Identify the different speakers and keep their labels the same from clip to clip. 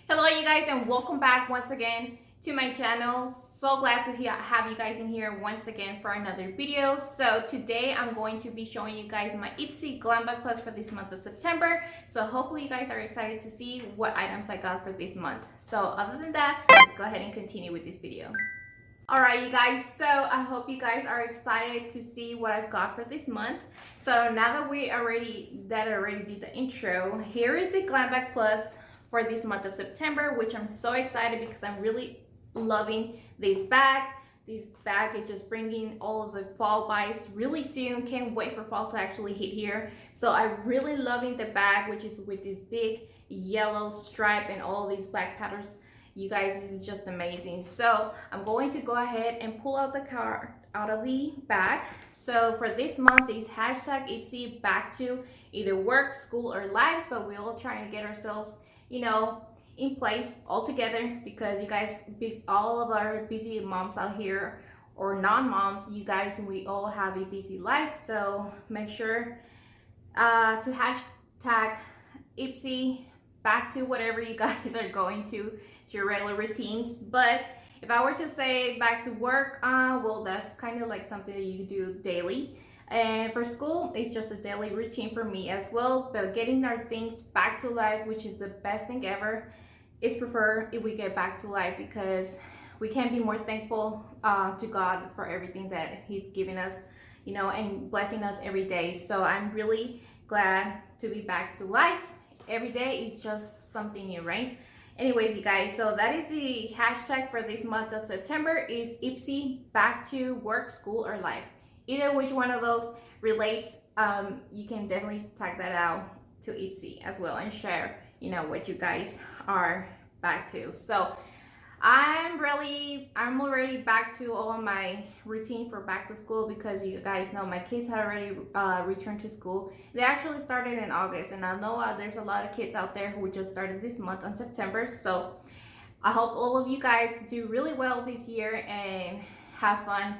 Speaker 1: Hello you guys, and welcome back once again to my channel. So glad to have you guys in here once again for another video. So today I'm going to be showing you guys my Ipsy Glam Bag Plus for this month of September. So hopefully you guys are excited to see what items I got for this month. So other than that, let's go ahead and continue with this video. Alright you guys, so I hope you guys are excited to see what I've got for this month. So now that I already did the intro, here is the Glam Bag Plus for this month of September, which I'm so excited because I'm really loving this bag. This bag is just bringing all of the fall vibes really soon. Can't wait for fall to actually hit here. So I'm really loving the bag, which is with this big yellow stripe and all these black patterns. You guys, this is just amazing. So I'm going to go ahead and pull out the card out of the bag. So for this month is hashtag Ipsy back to either work, school, or life. So we're all trying to get ourselves, in place all together, because you guys, all of our busy moms out here or non-moms, you guys, we all have a busy life. So make sure to hashtag Ipsy back to whatever you guys are going to your regular routines. But if I were to say back to work, well, that's kind of like something that you do daily. And for school, it's just a daily routine for me as well. But getting our things back to life, which is the best thing ever, is preferred if we get back to life, because we can't be more thankful to God for everything that He's giving us, and blessing us every day. So I'm really glad to be back to life. Every day is just something new, right? Anyways, you guys, so that is the hashtag for this month of September, is Ipsy back to work, school, or life. Either which one of those relates, you can definitely tag that out to Ipsy as well and share, what you guys are back to. So I'm already back to all of my routine for back to school, because you guys know my kids had already returned to school. They actually started in August, and I know there's a lot of kids out there who just started this month on September. So I hope all of you guys do really well this year and have fun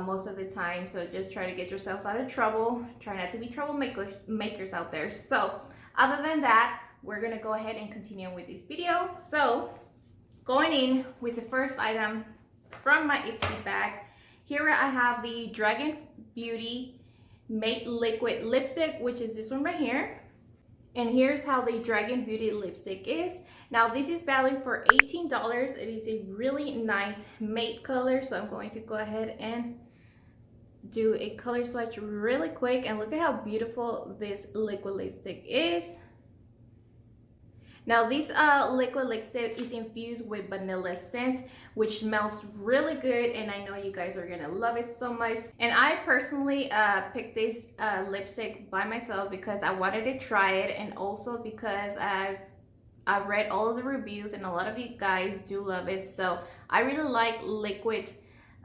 Speaker 1: most of the time. So just try to get yourselves out of trouble. Try not to be troublemakers out there. So other than that, we're gonna go ahead and continue with this video. So going in with the first item from my Ipsy bag, here I have the Dragon Beauty Matte Liquid Lipstick, which is this one right here. And here's how the Dragon Beauty lipstick is. Now this is valued for $18. It is a really nice matte color. So I'm going to go ahead and do a color swatch really quick, and look at how beautiful this liquid lipstick is. Now this liquid lipstick is infused with vanilla scent, which smells really good, and I know you guys are gonna love it so much. And I personally picked this lipstick by myself because I wanted to try it, and also because I've read all of the reviews and a lot of you guys do love it. So I really like liquid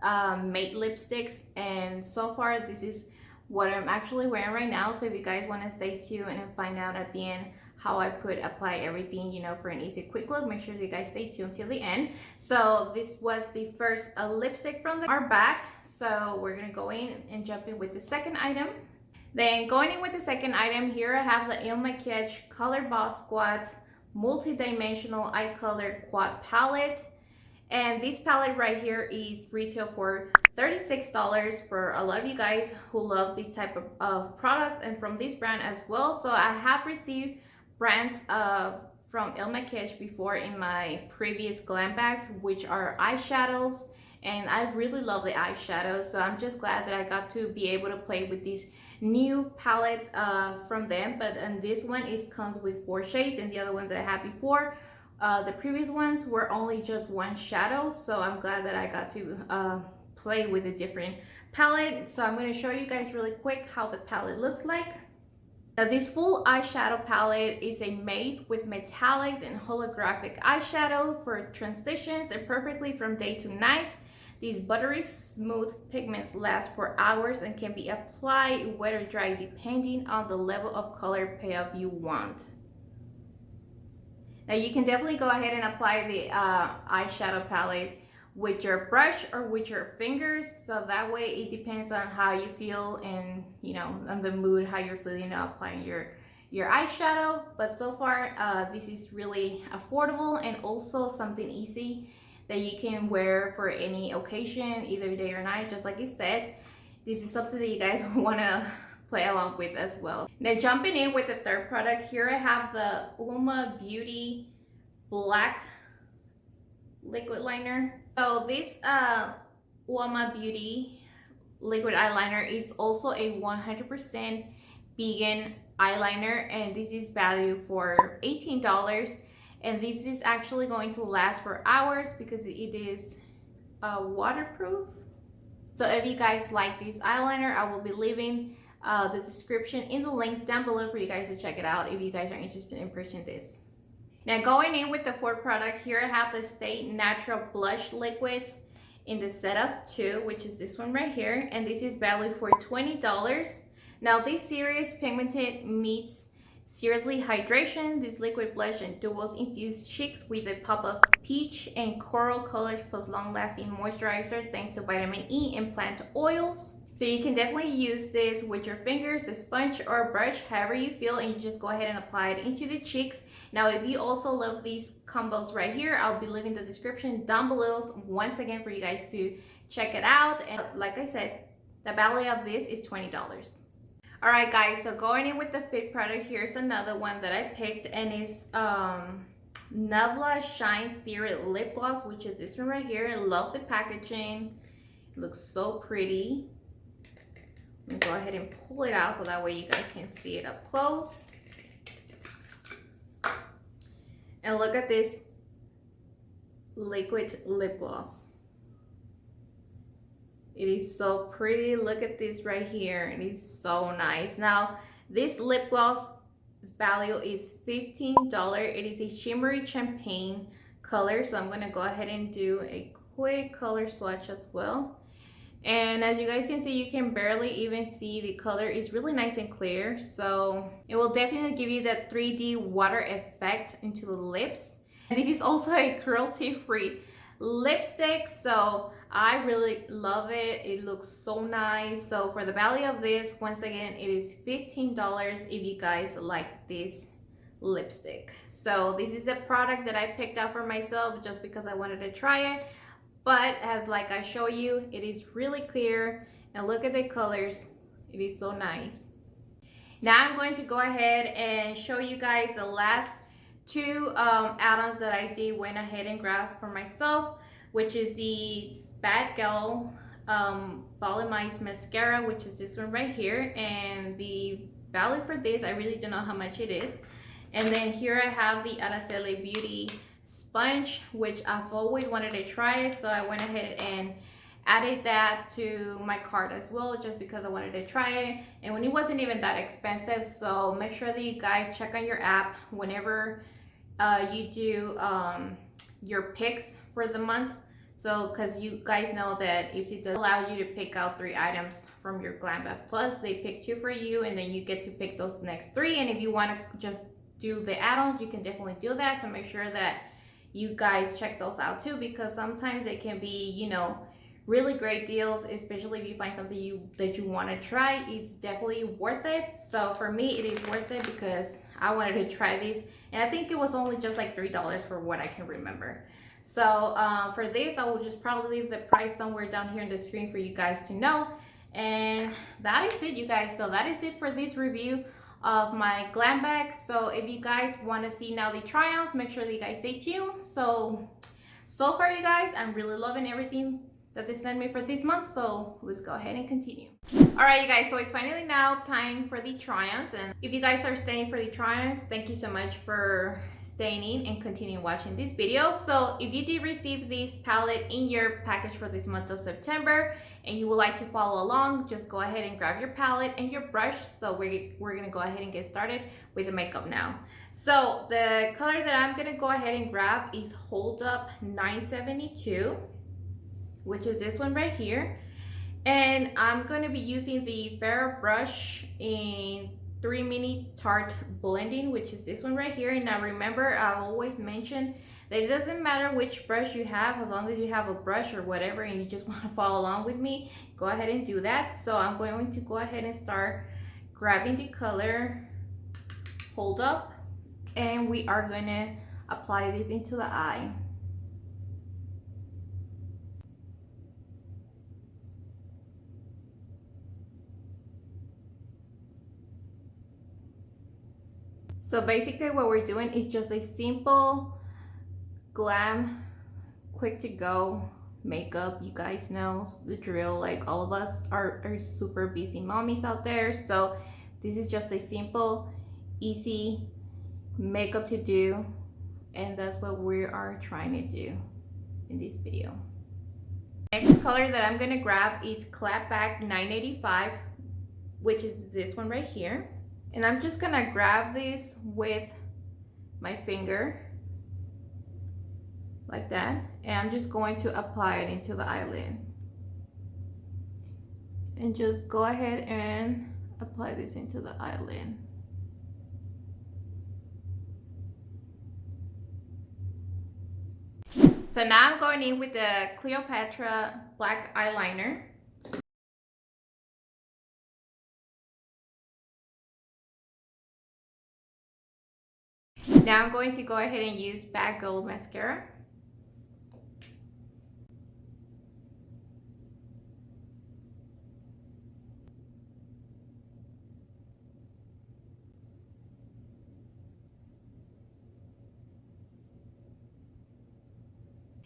Speaker 1: matte lipsticks, and so far this is what I'm actually wearing right now. So if you guys want to stay tuned and find out at the end how I apply everything, for an easy quick look, make sure you guys stay tuned till the end. So this was the first lipstick from our bag. So we're gonna go in and jump in with the second item. Then going in with the second item, here I have the Ulma Color Boss Squad Multi-Dimensional Eye Color Quad Palette. And this palette right here is retail for $36 for a lot of you guys who love this type of products, and from this brand as well. So I have received brands from Ulma before in my previous glam bags, which are eyeshadows, and I really love the eyeshadows. So I'm just glad that I got to be able to play with this new palette from them. And this one comes with 4 shades, and the other ones that I had before, the previous ones, were only just 1 shadow. So I'm glad that I got to play with a different palette. So I'm going to show you guys really quick how the palette looks like. Now this full eyeshadow palette is made with metallics and holographic eyeshadow for transitions and perfectly from day to night. These buttery smooth pigments last for hours and can be applied wet or dry depending on the level of color payoff you want. Now you can definitely go ahead and apply the eyeshadow palette with your brush or with your fingers, so that way it depends on how you feel and on the mood, how you're feeling, applying your your eyeshadow. But so far this is really affordable and also something easy that you can wear for any occasion, either day or night, just like it says. This is something that you guys want to play along with as well. Now jumping in with the third product, here I have the Ulma Beauty Black liquid liner. So this Ulma Beauty liquid eyeliner is also a 100% vegan eyeliner, and this is valued for $18, and this is actually going to last for hours because it is waterproof. So if you guys like this eyeliner, I will be leaving the description in the link down below for you guys to check it out if you guys are interested in purchasing this. Now going in with the fourth product, here I have the Stay Natural Blush Liquid in the set of 2, which is this one right here, and this is valued for $20. Now this Serious Pigmented meets Seriously Hydration. This liquid blush and duals infused cheeks with a pop of peach and coral colors plus long-lasting moisturizer thanks to vitamin E and plant oils. So you can definitely use this with your fingers, a sponge or a brush, however you feel, and you just go ahead and apply it into the cheeks. Now if you also love these combos right here, I'll be leaving the description down below once again for you guys to check it out. And like I said, the value of this is $20. Alright guys, so going in with the fifth product, here's another one that I picked, and it's Nevela Shine Theory Lip Gloss, which is this one right here. I love the packaging. It looks so pretty. Let me go ahead and pull it out so that way you guys can see it up close. And look at this liquid lip gloss. It is so pretty. Look at this right here. It is so nice. Now, this lip gloss value is $15. It is a shimmery champagne color. So I'm going to go ahead and do a quick color swatch as well. And as you guys can see, you can barely even see the color. It's really nice and clear. So it will definitely give you that 3D water effect into the lips. And this is also a cruelty-free lipstick, so I really love it. It looks so nice. So for the value of this, once again, it is $15 if you guys like this lipstick. So this is a product that I picked out for myself just because I wanted to try it. But as like I show you, it is really clear, and look at the colors. It is so nice. Now I'm going to go ahead and show you guys the last 2 add-ons that I did went ahead and grabbed for myself, which is the Bad Girl Volumized Mascara, which is this one right here, and the value for this, I really don't know how much it is. And then here I have the Araceli Beauty Sponge, which I've always wanted to try, so I went ahead and added that to my cart as well, just because I wanted to try it, and when it wasn't even that expensive. So make sure that you guys check on your app whenever you do your picks for the month. So because you guys know that Ipsy does allow you to pick out 3 items from your Glam Bag Plus. They pick 2 for you, and then you get to pick those next 3. And if you want to just do the add-ons, you can definitely do that. So make sure that you guys check those out too, because sometimes it can be, you know, really great deals, especially if you find something that you want to try. It's definitely worth it. So for me, it is worth it because I wanted to try these, and I think it was only just like $3 for what I can remember. So for this, I will just probably leave the price somewhere down here on the screen for you guys to know. And that is it, you guys. So that is it for this review of my glam bag. So if you guys want to see now the try-ons, make sure that you guys stay tuned. So far, you guys, I'm really loving everything that they sent me for this month, so let's go ahead and continue. All right, you guys, so it's finally now time for the try-ons, and if you guys are staying for the try-ons, thank you so much for staying in and continuing watching this video. So if you did receive this palette in your package for this month of September and you would like to follow along, just go ahead and grab your palette and your brush. So we're gonna go ahead and get started with the makeup now. So the color that I'm gonna go ahead and grab is Hold Up 972, which is this one right here. And I'm going to be using the Farrah brush in 3 Mini Tarte Blending, which is this one right here. And now remember, I've always mentioned that it doesn't matter which brush you have, as long as you have a brush or whatever and you just want to follow along with me, go ahead and do that. So I'm going to go ahead and start grabbing the color hold up, and we are gonna apply this into the eye. So basically what we're doing is just a simple glam, quick to go makeup. You guys know the drill, like all of us are super busy mommies out there, so this is just a simple, easy makeup to do, and that's what we are trying to do in this video. Next color that I'm gonna grab is Clapback 985, which is this one right here, and I'm just gonna grab this with my finger like that, and I'm just going to apply it into the eyelid, and just go ahead and apply this into the eyelid. So now I'm going in with the Cleopatra black eyeliner. Now I'm going to go ahead and use Bad Gold mascara.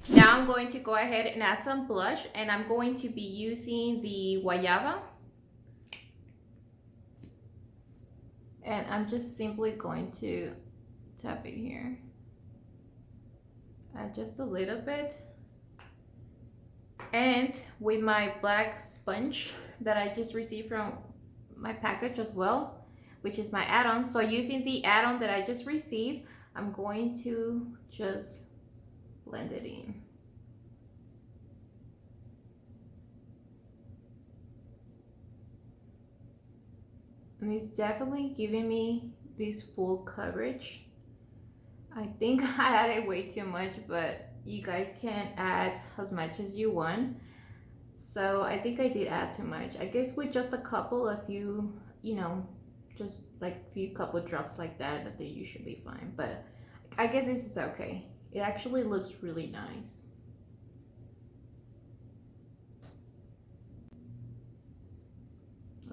Speaker 1: Now I'm going to go ahead and add some blush, and I'm going to be using the Guayaba. And I'm just simply going to tap it here. Add just a little bit. And with my black sponge that I just received from my package as well, which is my add-on. So using the add-on that I just received, I'm going to just blend it in. And it's definitely giving me this full coverage. I think I added way too much, but you guys can add as much as you want. So I think I did add too much. I guess with just a couple of you know, just like a few couple drops like that, you should be fine. But I guess this is okay. It actually looks really nice.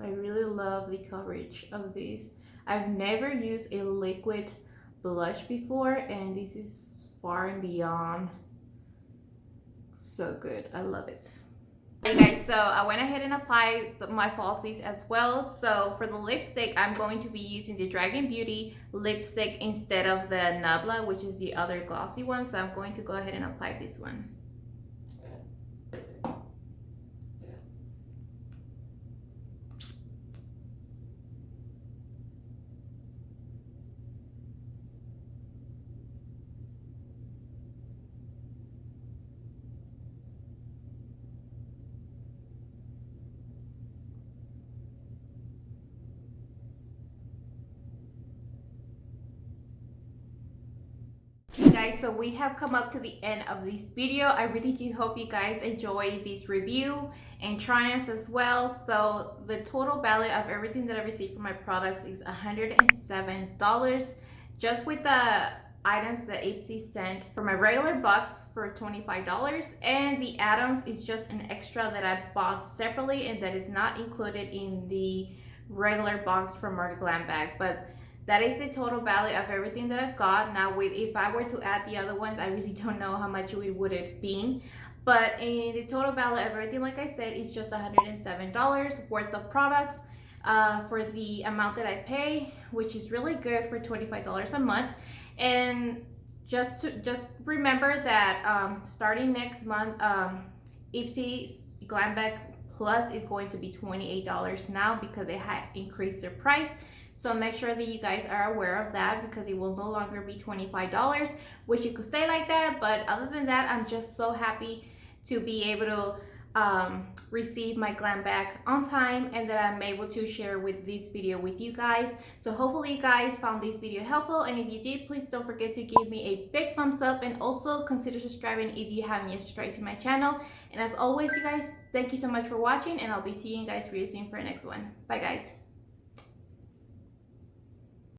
Speaker 1: I really love the coverage of this. I've never used a liquid blush before, and this is far and beyond so good. I love it. Hey guys, so I went ahead and applied my falsies as well. So for the lipstick, I'm going to be using the Dragon Beauty lipstick instead of the Nevela, which is the other glossy one. So I'm going to go ahead and apply this one. Guys, so we have come up to the end of this video. I really do hope you guys enjoy this review and TRYONS as well. So the total value of everything that I received from my products is $107, just with the items that Ipsy sent for my regular box for $25, and the add-ons is just an extra that I bought separately and that is not included in the regular box from our glam bag. But that is the total value of everything that I've got. Now, if I were to add the other ones, I really don't know how much it would have been. But in the total value of everything, like I said, is just $107 worth of products for the amount that I pay, which is really good for $25 a month. And just remember that starting next month, Ipsy's Glam Bag Plus is going to be $28 now because they had increased their price. So make sure that you guys are aware of that, because it will no longer be $25, which it could stay like that. But other than that, I'm just so happy to be able to receive my glam bag on time, and that I'm able to share with this video with you guys. So hopefully you guys found this video helpful, and if you did, please don't forget to give me a big thumbs up, and also consider subscribing if you haven't yet subscribed to my channel. And as always, you guys, thank you so much for watching, and I'll be seeing you guys really soon for the next one. Bye guys.